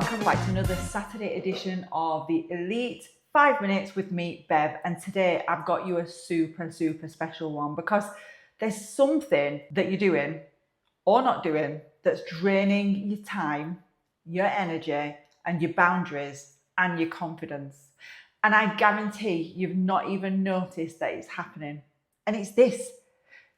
welcome back to another Saturday edition of the Elite 5 Minutes with me, Bev. And today I've got you a super special one because there's something that you're doing or not doing that's draining your time, your energy, and your boundaries and your confidence. And I guarantee you've not even noticed that it's happening. And it's this: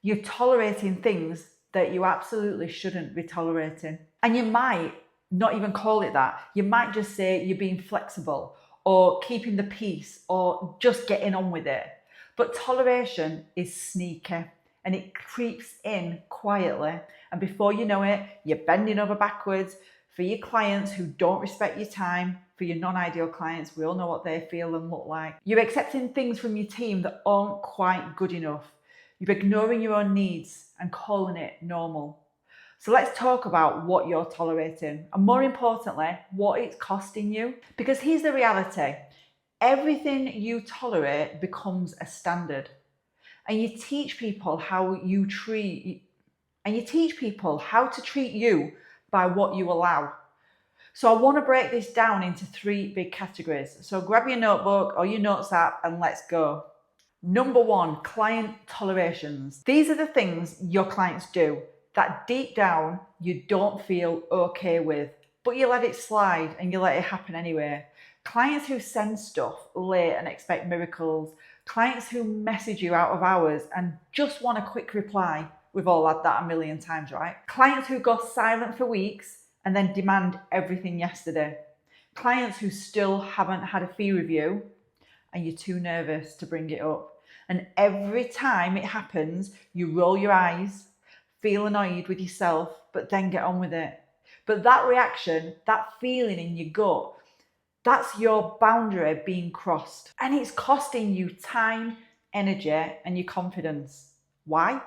you're tolerating things that you absolutely shouldn't be tolerating. And you might not even call it that. You might just say you're being flexible or keeping the peace or just getting on with it. But toleration is sneaky and it creeps in quietly. And before you know it, you're bending over backwards for your clients who don't respect your time, for your non-ideal clients. We all know what they feel and look like. You're accepting things from your team that aren't quite good enough. You're ignoring your own needs and calling it normal. So let's talk about what you're tolerating and, more importantly, what it's costing you. Because here's the reality: everything you tolerate becomes a standard. And you teach people how to treat you by what you allow. So I want to break this down into 3 big categories. So grab your notebook or your notes app and let's go. Number 1, client tolerations. These are the things your clients do that deep down you don't feel okay with, but you let it slide and you let it happen anyway. Clients who send stuff late and expect miracles. Clients who message you out of hours and just want a quick reply. We've all had that a million times, right? Clients who go silent for weeks and then demand everything yesterday. Clients who still haven't had a fee review and you're too nervous to bring it up. And every time it happens, you roll your eyes, feel annoyed with yourself, but then get on with it. But that reaction, that feeling in your gut, that's your boundary being crossed. And it's costing you time, energy, and your confidence. Why?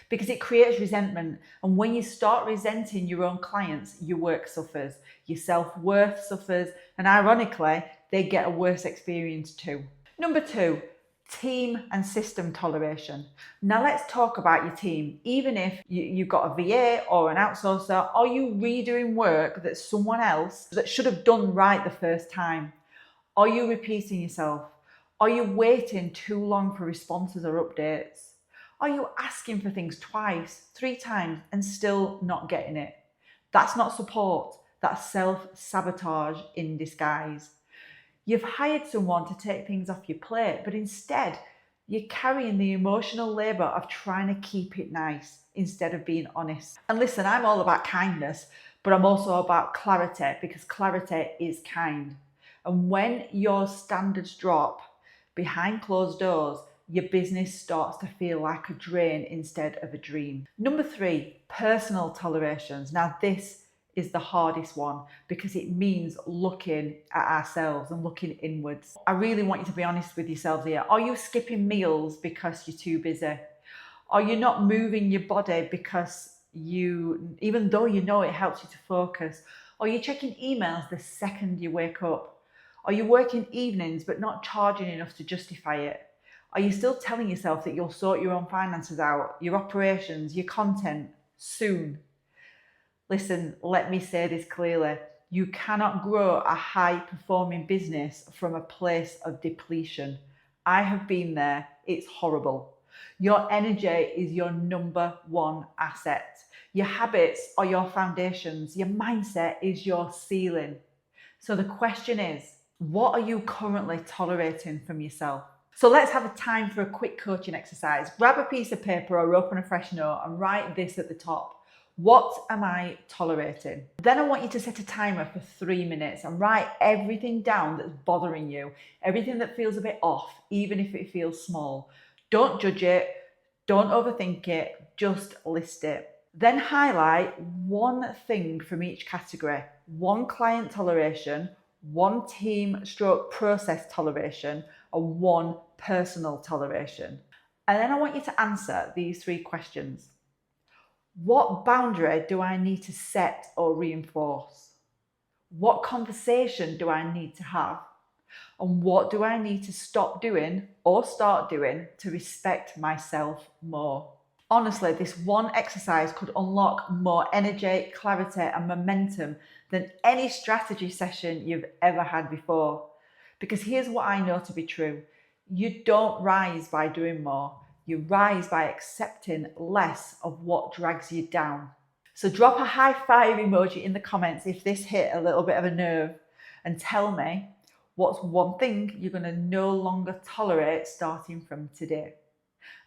Because it creates resentment. And when you start resenting your own clients, your work suffers, your self-worth suffers, and ironically, they get a worse experience too. Number 2, team and system toleration. Now let's talk about your team. Even if you've got a VA or an outsourcer, are you redoing work that someone else that should have done right the first time? Are you repeating yourself? Are you waiting too long for responses or updates? Are you asking for things twice, 3 times and still not getting it? That's not support. That's self-sabotage in disguise. You've hired someone to take things off your plate, but instead you're carrying the emotional labor of trying to keep it nice instead of being honest. And listen, I'm all about kindness, but I'm also about clarity, because clarity is kind. And when your standards drop behind closed doors, your business starts to feel like a drain instead of a dream. Number 3, personal tolerations. Now this is the hardest one because it means looking at ourselves and looking inwards. I really want you to be honest with yourselves here. Are you skipping meals because you're too busy? Are you not moving your body because even though you know it helps you to focus? Are you checking emails the second you wake up? Are you working evenings but not charging enough to justify it? Are you still telling yourself that you'll sort your own finances out, your operations, your content soon? Listen, let me say this clearly. You cannot grow a high-performing business from a place of depletion. I have been there. It's horrible. Your energy is your number 1 asset. Your habits are your foundations. Your mindset is your ceiling. So the question is, what are you currently tolerating from yourself? So let's have a time for a quick coaching exercise. Grab a piece of paper or open a fresh note and write this at the top. What am I tolerating? Then I want you to set a timer for 3 minutes and write everything down that's bothering you, everything that feels a bit off, even if it feels small. Don't judge it, don't overthink it, just list it. Then highlight 1 thing from each category: 1 client toleration, 1 team/process toleration, and 1 personal toleration. And then I want you to answer these 3 questions. What boundary do I need to set or reinforce? What conversation do I need to have? And what do I need to stop doing or start doing to respect myself more? Honestly, this one exercise could unlock more energy, clarity, and momentum than any strategy session you've ever had before. Because here's what I know to be true. You don't rise by doing more. You rise by accepting less of what drags you down. So drop a high five emoji in the comments if this hit a little bit of a nerve, and tell me what's one thing you're going to no longer tolerate starting from today.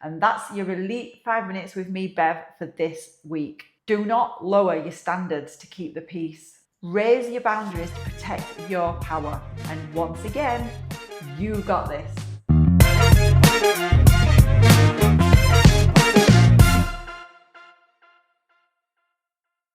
And that's your Elite 5 Minutes with me, Bev, for this week. Do not lower your standards to keep the peace. Raise your boundaries to protect your power. And once again, you got this.